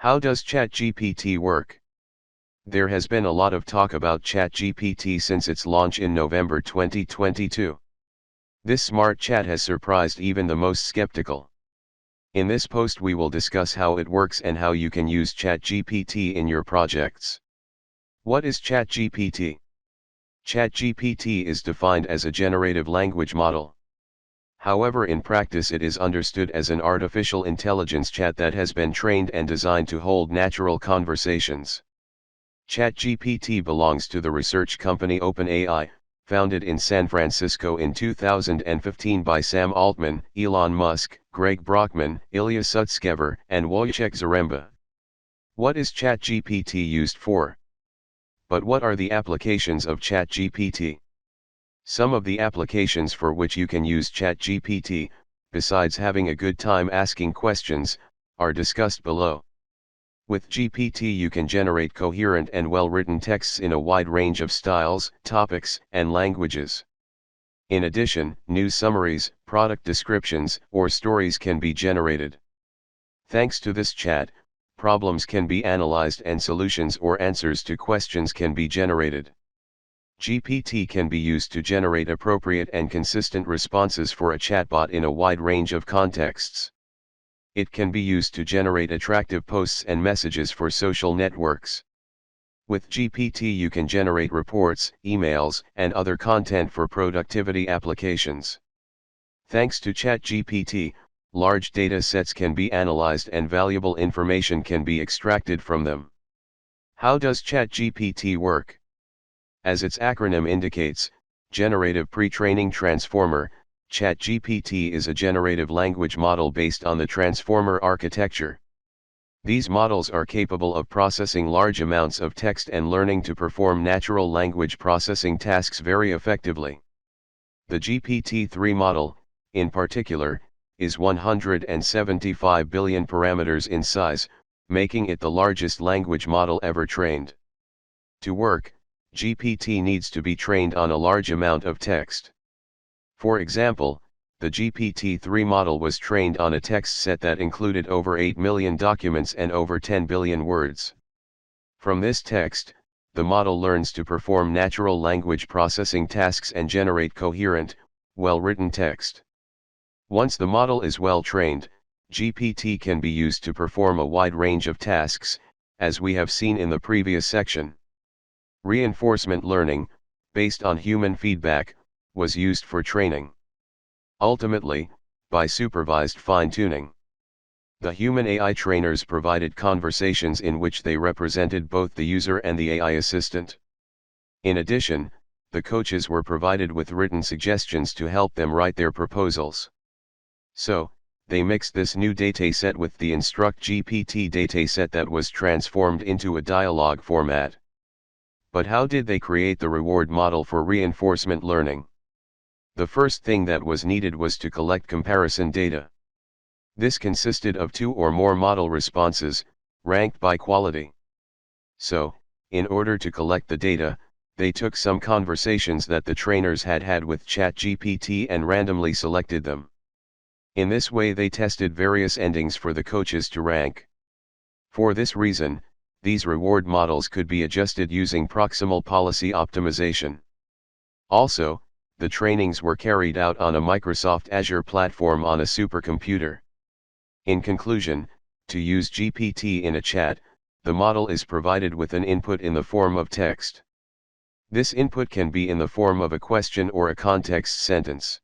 How does ChatGPT work? There has been a lot of talk about ChatGPT since its launch in November 2022. This smart chat has surprised even the most skeptical. In this post we will discuss how it works and how you can use ChatGPT in your projects. What is ChatGPT? ChatGPT is defined as a generative language model. However, in practice it is understood as an artificial intelligence chat that has been trained and designed to hold natural conversations. ChatGPT belongs to the research company OpenAI, founded in San Francisco in 2015 by Sam Altman, Elon Musk, Greg Brockman, Ilya Sutskever, and Wojciech Zaremba. What is ChatGPT used for? But what are the applications of ChatGPT? Some of the applications for which you can use ChatGPT, besides having a good time asking questions, are discussed below. With GPT you can generate coherent and well-written texts in a wide range of styles, topics, and languages. In addition, news summaries, product descriptions, or stories can be generated. Thanks to this chat, problems can be analyzed and solutions or answers to questions can be generated. GPT can be used to generate appropriate and consistent responses for a chatbot in a wide range of contexts. It can be used to generate attractive posts and messages for social networks. With GPT you can generate reports, emails, and other content for productivity applications. Thanks to ChatGPT, large data sets can be analyzed and valuable information can be extracted from them. How does ChatGPT work? As its acronym indicates, Generative Pre-training Transformer, ChatGPT is a generative language model based on the transformer architecture. These models are capable of processing large amounts of text and learning to perform natural language processing tasks very effectively. The GPT-3 model, in particular, is 175 billion parameters in size, making it the largest language model ever trained. To work, GPT needs to be trained on a large amount of text. For example, the GPT-3 model was trained on a text set that included over 8 million documents and over 10 billion words. From this text, the model learns to perform natural language processing tasks and generate coherent, well-written text. Once the model is well trained, GPT can be used to perform a wide range of tasks, as we have seen in the previous section. Reinforcement learning, based on human feedback, was used for training. Ultimately, by supervised fine-tuning. The human AI trainers provided conversations in which they represented both the user and the AI assistant. In addition, the coaches were provided with written suggestions to help them write their proposals. So, they mixed this new dataset with the Instruct GPT dataset that was transformed into a dialogue format. But how did they create the reward model for reinforcement learning? The first thing that was needed was to collect comparison data. This consisted of 2 or more model responses, ranked by quality. So, in order to collect the data, they took some conversations that the trainers had had with ChatGPT and randomly selected them. In this way they tested various endings for the coaches to rank. For this reason, these reward models could be adjusted using proximal policy optimization. Also, the trainings were carried out on a Microsoft Azure platform on a supercomputer. In conclusion, to use GPT in a chat, the model is provided with an input in the form of text. This input can be in the form of a question or a context sentence.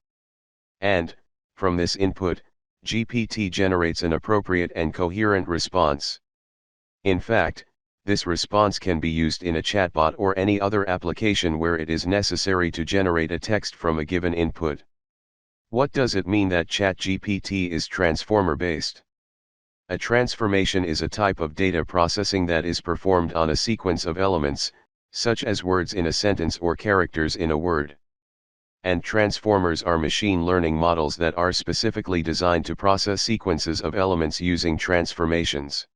And, from this input, GPT generates an appropriate and coherent response. In fact, this response can be used in a chatbot or any other application where it is necessary to generate a text from a given input. What does it mean that ChatGPT is transformer-based? A transformation is a type of data processing that is performed on a sequence of elements, such as words in a sentence or characters in a word. And transformers are machine learning models that are specifically designed to process sequences of elements using transformations.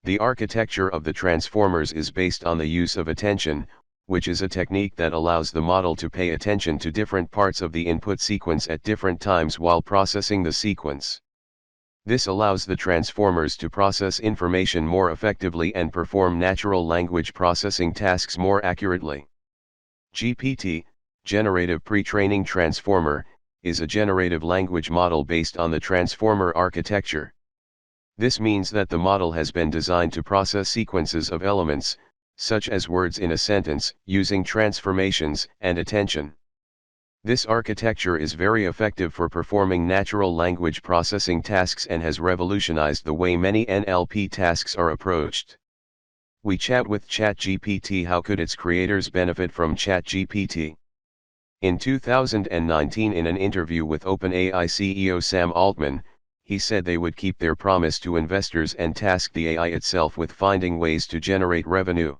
The architecture of the transformers is based on the use of attention, which is a technique that allows the model to pay attention to different parts of the input sequence at different times while processing the sequence. This allows the transformers to process information more effectively and perform natural language processing tasks more accurately. GPT, Generative Pre-training Transformer, is a generative language model based on the transformer architecture. This means that the model has been designed to process sequences of elements, such as words in a sentence, using transformations and attention. This architecture is very effective for performing natural language processing tasks and has revolutionized the way many NLP tasks are approached. We chat with ChatGPT. How could its creators benefit from ChatGPT? In 2019, in an interview with OpenAI CEO Sam Altman, he said they would keep their promise to investors and task the AI itself with finding ways to generate revenue.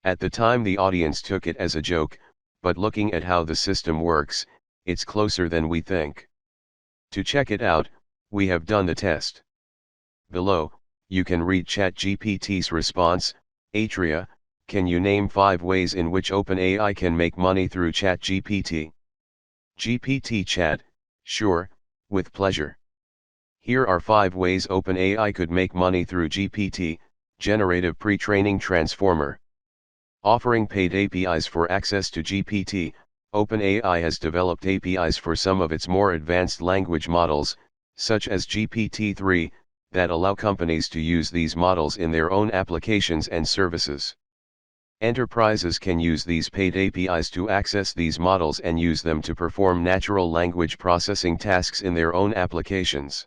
At the time, the audience took it as a joke, but looking at how the system works, it's closer than we think. To check it out, we have done the test. Below, you can read ChatGPT's response. Atria, can you name 5 ways in which OpenAI can make money through ChatGPT? GPT Chat, sure, with pleasure. Here are 5 ways OpenAI could make money through GPT, Generative Pre-training Transformer. Offering paid APIs for access to GPT, OpenAI has developed APIs for some of its more advanced language models, such as GPT-3, that allow companies to use these models in their own applications and services. Enterprises can use these paid APIs to access these models and use them to perform natural language processing tasks in their own applications.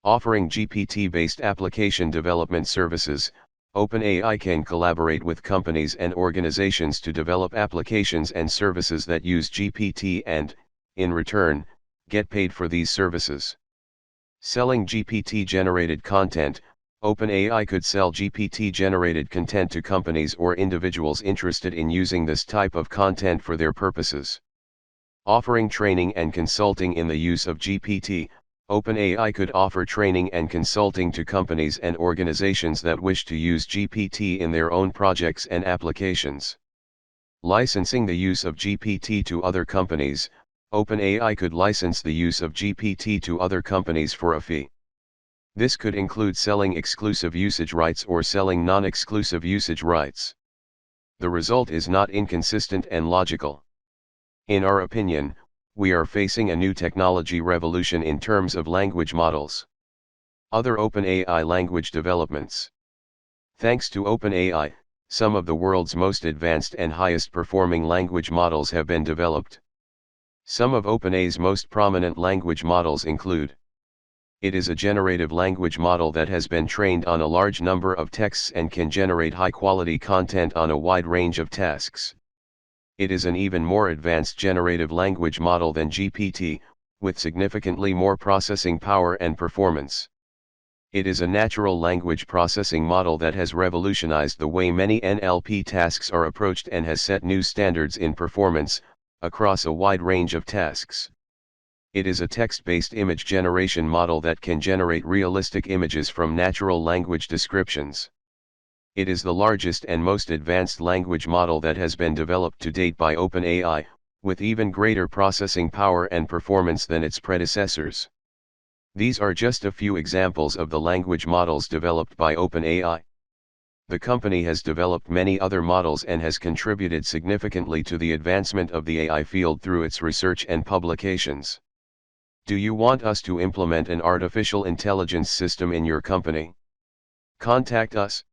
Offering GPT-based application development services, OpenAI can collaborate with companies and organizations to develop applications and services that use GPT and, in return, get paid for these services. Selling GPT-generated content, OpenAI could sell GPT-generated content to companies or individuals interested in using this type of content for their purposes. Offering training and consulting in the use of GPT, OpenAI could offer training and consulting to companies and organizations that wish to use GPT in their own projects and applications. Licensing the use of GPT to other companies, OpenAI could license the use of GPT to other companies for a fee. This could include selling exclusive usage rights or selling non-exclusive usage rights. The result is not inconsistent and logical. In our opinion, we are facing a new technology revolution in terms of language models. Other OpenAI language developments. Thanks to OpenAI, some of the world's most advanced and highest performing language models have been developed. Some of OpenAI's most prominent language models include: it is a generative language model that has been trained on a large number of texts and can generate high-quality content on a wide range of tasks. It is an even more advanced generative language model than GPT, with significantly more processing power and performance. It is a natural language processing model that has revolutionized the way many NLP tasks are approached and has set new standards in performance, across a wide range of tasks. It is a text-based image generation model that can generate realistic images from natural language descriptions. It is the largest and most advanced language model that has been developed to date by OpenAI, with even greater processing power and performance than its predecessors. These are just a few examples of the language models developed by OpenAI. The company has developed many other models and has contributed significantly to the advancement of the AI field through its research and publications. Do you want us to implement an artificial intelligence system in your company? Contact us.